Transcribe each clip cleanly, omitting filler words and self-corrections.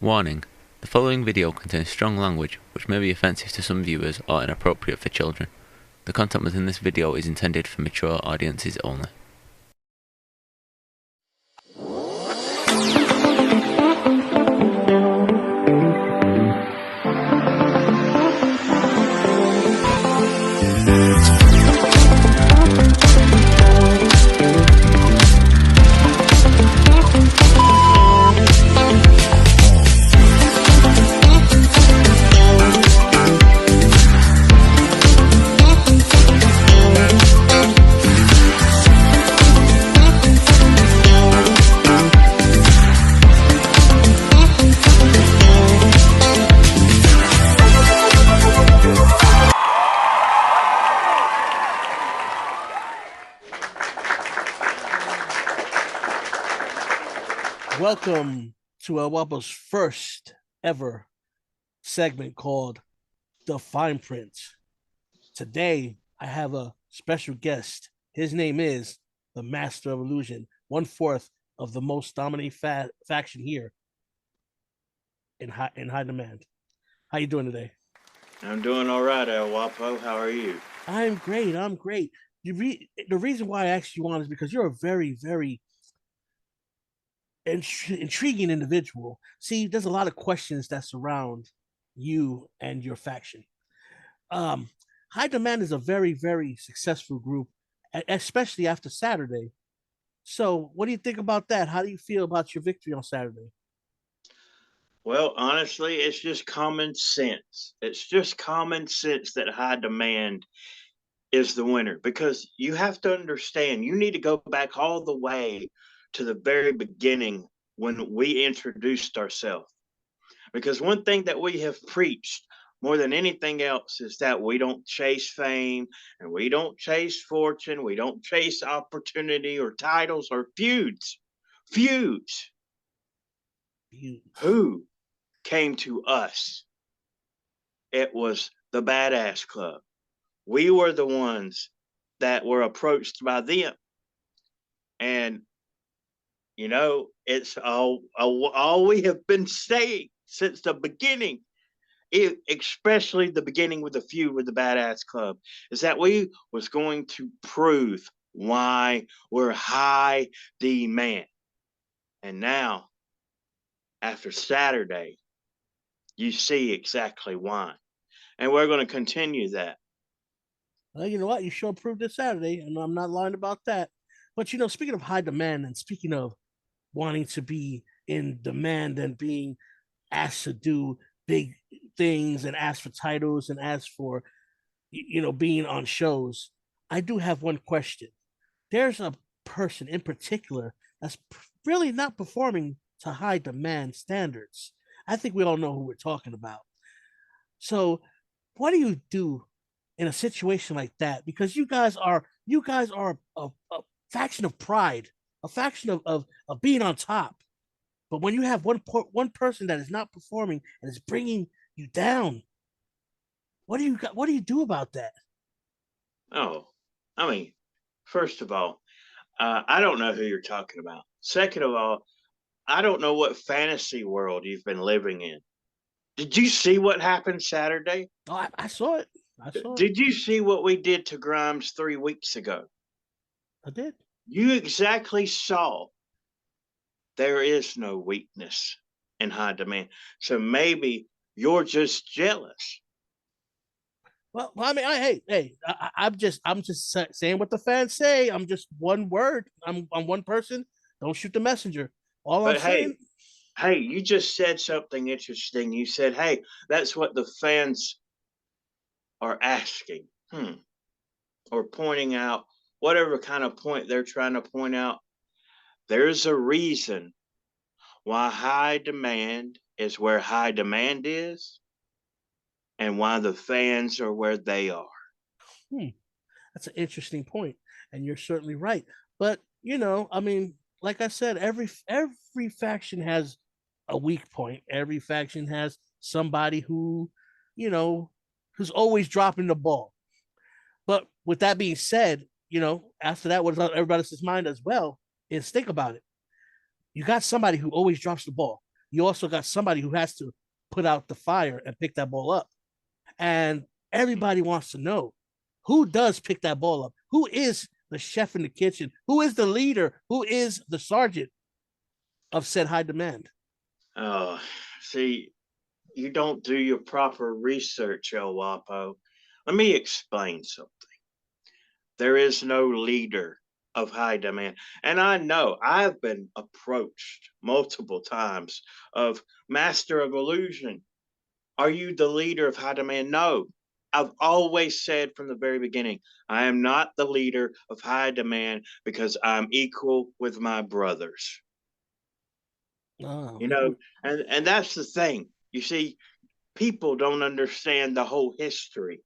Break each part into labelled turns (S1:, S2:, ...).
S1: Warning: the following video contains strong language which may be offensive to some viewers or inappropriate for children. The content within this video is intended for mature audiences only.
S2: Welcome to Elwappo's first ever segment called The Fine Print. Today, I have a special guest. His name is the Master of Illusion, 1/4 of the most dominant faction here in high demand. How you doing today?
S3: I'm doing all right, Elwappo. How are you?
S2: I'm great. The reason why I asked you on is because you're a very, very intriguing individual. See, there's a lot of questions that surround you and your faction. Um, High Demand is a very, very successful group, especially after Saturday. So, what do you think about that? How do you feel about your victory on Saturday?
S3: Well, honestly, it's just common sense. It's just common sense that High Demand is the winner because you have to understand, you need to go back all the way to the very beginning when we introduced ourselves. Because one thing that we have preached more than anything else is that we don't chase fame and we don't chase fortune, we don't chase opportunity or titles or feuds. Feuds. Who came to us? It was the Badass Club. We were the ones that were approached by them. And, you know, it's all we have been saying since the beginning, especially the beginning with the feud with the Badass Club, is that we was going to prove why we're high demand. And now, after Saturday, you see exactly why. And we're going to continue that.
S2: Well, you know what? You sure proved this Saturday, and I'm not lying about that. But speaking of high demand and speaking of wanting to be in demand and being asked to do big things and asked for titles and asked for being on shows, I do have one question. There's a person in particular that's really not performing to high demand standards. I think we all know who we're talking about. So, what do you do in a situation like that? Because you guys are a faction of pride, a faction of being on top. But when you have one person that is not performing and is bringing you down, what do you do about that?
S3: Oh, I mean, first of all, I don't know who you're talking about. Second of all, I don't know what fantasy world you've been living in. Did you see what happened Saturday?
S2: Oh, I saw it. I saw it.
S3: Did you see what we did to Grimes 3 weeks ago?
S2: I did.
S3: You exactly saw there is no weakness in high demand. So maybe you're just jealous.
S2: Well, I mean, I'm just saying what the fans say. I'm just one word. I'm one person. Don't shoot the messenger. All I'm
S3: But
S2: saying.
S3: hey, you just said something interesting. You said, hey, that's what the fans are asking. Or pointing out whatever kind of point they're trying to point out. There's a reason why high demand is where high demand is and why the fans are where they are.
S2: Hmm, that's an interesting point, and you're certainly right. But I mean, like I said, every faction has a weak point. Every faction has somebody you know, who's always dropping the ball. But with that being said, after that, what's on everybody's mind as well is think about it. You got somebody who always drops the ball. you also got somebody who has to put out the fire and pick that ball up. And everybody wants to know who does pick that ball up? Who is the chef in the kitchen? Who is the leader? Who is the sergeant of said high demand?
S3: Oh, see, you don't do your proper research, Elwappo. Let me explain something. There is no leader of high demand. And I know I've been approached multiple times of Master of Illusion. Are you the leader of high demand? No. I've always said from the very beginning, I am not the leader of high demand because I'm equal with my brothers.
S2: Oh,
S3: You know, and that's the thing. You see, people don't understand the whole history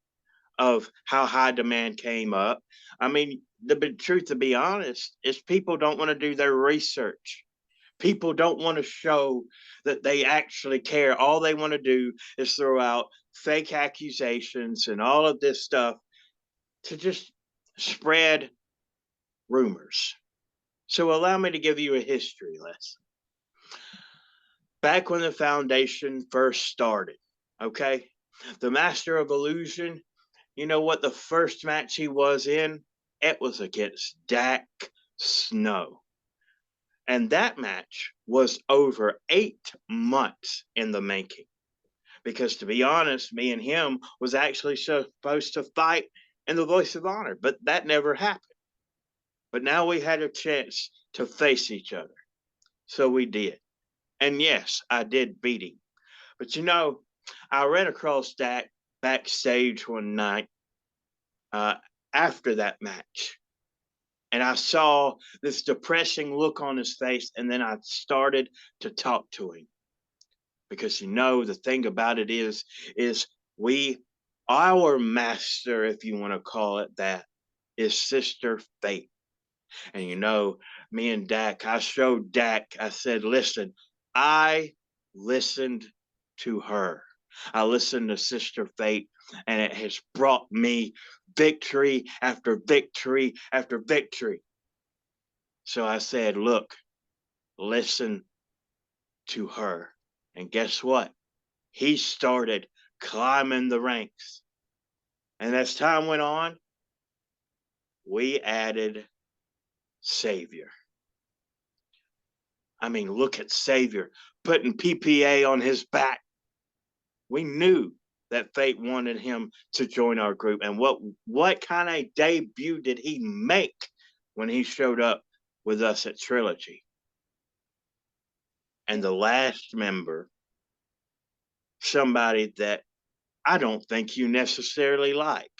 S3: of how high demand came up. I mean, the truth, to be honest, is people don't want to do their research. People don't want to show that they actually care. All they want to do is throw out fake accusations and all of this stuff to just spread rumors. So, allow me to give you a history lesson. Back when the foundation first started, okay, the Master of Illusion, you know what the first match he was in? It was against Dak Snow. And that match was over 8 months in the making. Because to be honest, me and him was actually supposed to fight in the Voice of Honor, but that never happened. But now we had a chance to face each other. So we did. And yes, I did beat him. But you know, I ran across Dak backstage one night uh, after that match. And I saw this depressing look on his face, and then I started to talk to him. Because you know, the thing about it is we, our master, if you want to call it that, is Sister Fate. And you know, me and Dak, I showed Dak, I said, listen, I listened to her. I listened to Sister Fate, and it has brought me victory after victory after victory. So I said, look, listen to her. And guess what? He started climbing the ranks. And as time went on, we added Savior. I mean, look at Savior putting PPA on his back. We knew that fate wanted him to join our group. And what kind of debut did he make when he showed up with us at Trilogy? And the last member, somebody that I don't think you necessarily like,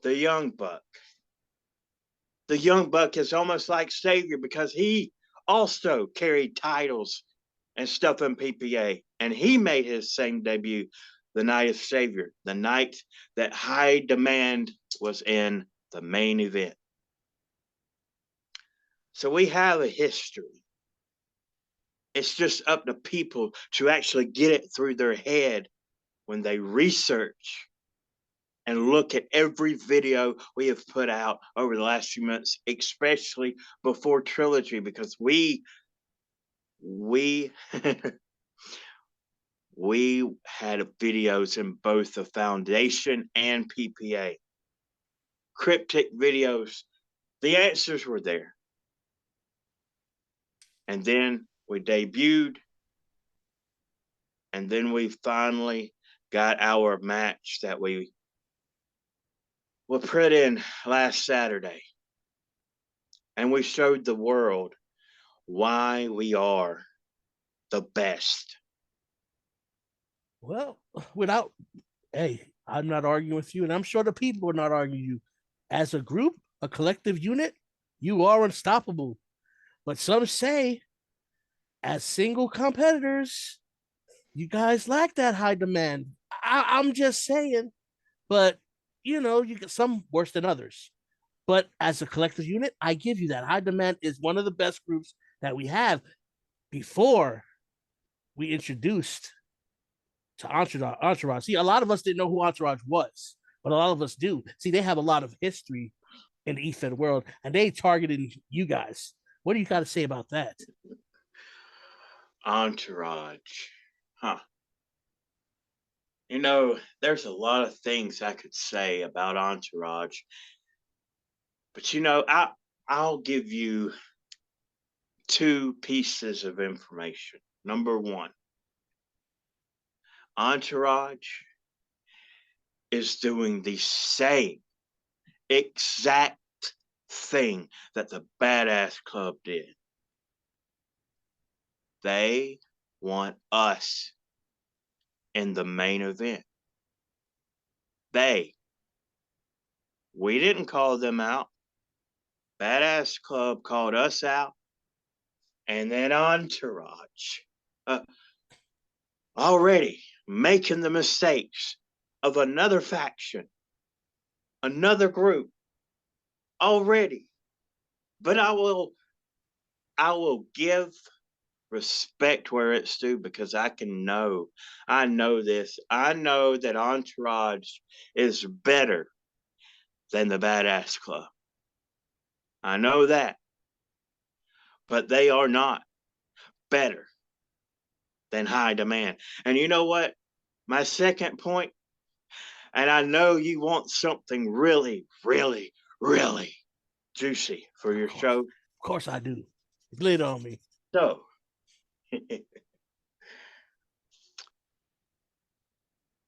S3: the Young Buck. The Young Buck is almost like Savior because he also carried titles and stuff in PPA. And he made his same debut the night of Savior, the night that High Demand was in the main event. So we have a history. It's just up to people to actually get it through their head when they research and look at every video we have put out over the last few months, especially before Trilogy, because we we had videos in both the Foundation and PPA. Cryptic videos. The answers were there. And then we debuted. And then we finally got our match that we put in last Saturday. And we showed the world why we are the best.
S2: well, without, hey, I'm not arguing with you, and I'm sure the people are not arguing you. As a group, a collective unit, you are unstoppable. But some say, as single competitors, you guys lack that high demand. I'm just saying, but you get some worse than others. But as a collective unit, I give you that. High demand is one of the best groups that we have before we introduced to Entourage. See, a lot of us didn't know who Entourage was, but a lot of us do. See, they have a lot of history in the EFED world, and they targeted you guys. What do you got to say about that?
S3: Entourage. Huh. There's a lot of things I could say about Entourage, but I'll give you two pieces of information. Number one, Entourage is doing the same exact thing that the Badass Club did. They want us in the main event. We didn't call them out. Badass Club called us out, and then Entourage already making the mistakes of another faction, another group already. But I will give respect where it's due, because I know this. I know that Entourage is better than the Badass Club. I know that. But they are not better than High Demand. And you know what? My second point, and I know you want something really, really, really juicy for your show.
S2: Of course I do. Lay it on me.
S3: So,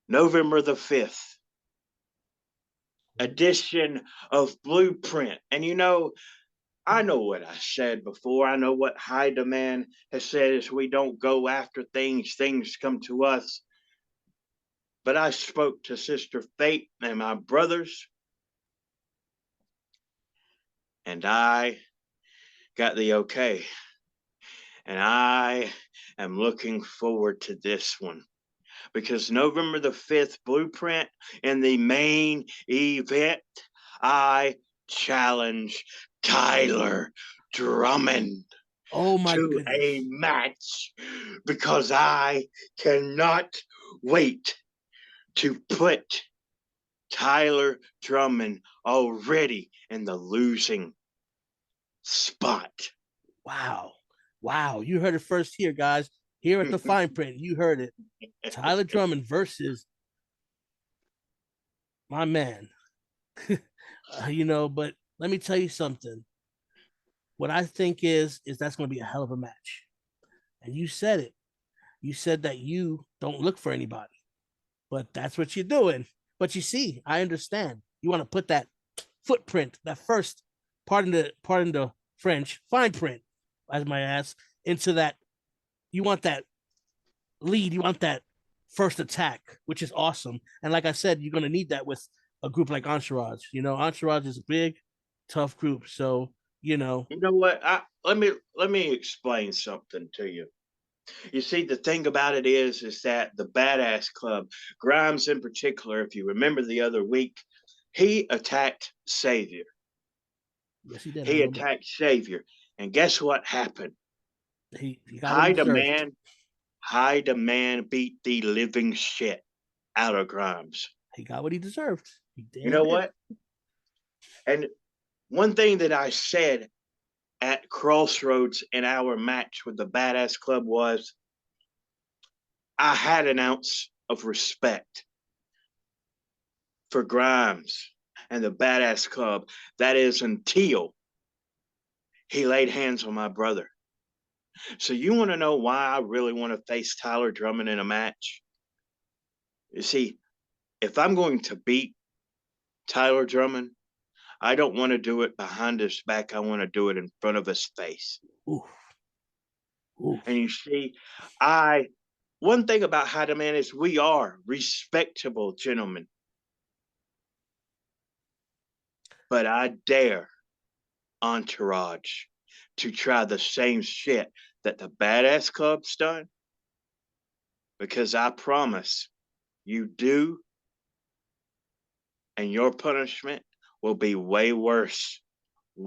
S3: November the 5th, edition of Blueprint. And I know what I said before. I know what High Demand has said is we don't go after things, things come to us. But I spoke to Sister Fate and my brothers, and I got the okay. And I am looking forward to this one, because November the 5th, Blueprint, in the main event, I challenge Tyler Drummond to
S2: goodness.
S3: a match, because I cannot wait to put Tyler Drummond already in the losing spot.
S2: Wow. You heard it first here, guys. Here at the Fine Print, you heard it. Tyler Drummond versus my man. But let me tell you something. What I think is that's going to be a hell of a match. And you said it. You said that you don't look for anybody, but that's what you're doing. But you see, I understand. You want to put that footprint, that first, pardon the French, fine print, as my ass, into that. You want that lead. You want that first attack, which is awesome. And like I said, you're going to need that with a group like Entourage. Entourage is a big, tough group. So,
S3: You know what? Let me explain something to you. You see, the thing about it is that the Badass Club, Grimes in particular, if you remember the other week, he attacked Savior.
S2: Yes, he did.
S3: He attacked Savior. And guess what happened?
S2: He got what he deserved.
S3: High Demand beat the living shit out of Grimes.
S2: He got what he deserved.
S3: You know what? And one thing that I said at Crossroads in our match with the Badass Club was, I had an ounce of respect for Grimes and the Badass Club. That is until he laid hands on my brother. So you want to know why I really want to face Tyler Drummond in a match? You see, if I'm going to beat Tyler Drummond, I don't want to do it behind his back. I want to do it in front of his face.
S2: Oof.
S3: And you see, one thing about High Demand is we are respectable gentlemen. But I dare Entourage to try the same shit that the Badass Club's done. Because I promise you do, and your punishment will be way worse than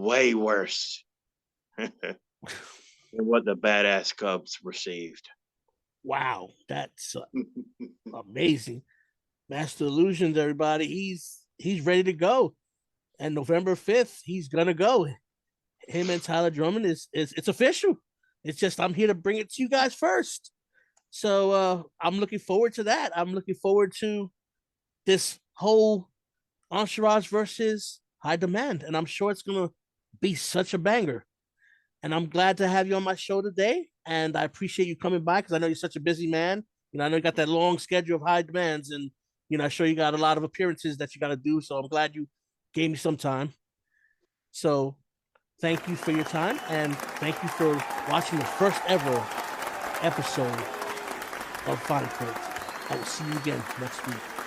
S3: what the Badass Cubs received.
S2: Wow, that's amazing. Master Illusions, everybody. He's ready to go. And November 5th, he's gonna go. Him and Tyler Drummond is it's official. It's just I'm here to bring it to you guys first. So I'm looking forward to that. I'm looking forward to this whole Entourage versus High Demand, and I'm sure it's gonna be such a banger. And I'm glad to have you on my show today. And I appreciate you coming by because I know you're such a busy man. I know you got that long schedule of high demands, and I'm sure you got a lot of appearances that you got to do. So I'm glad you gave me some time. So thank you for your time, and thank you for watching the first ever episode of Fine Print. I will see you again next week.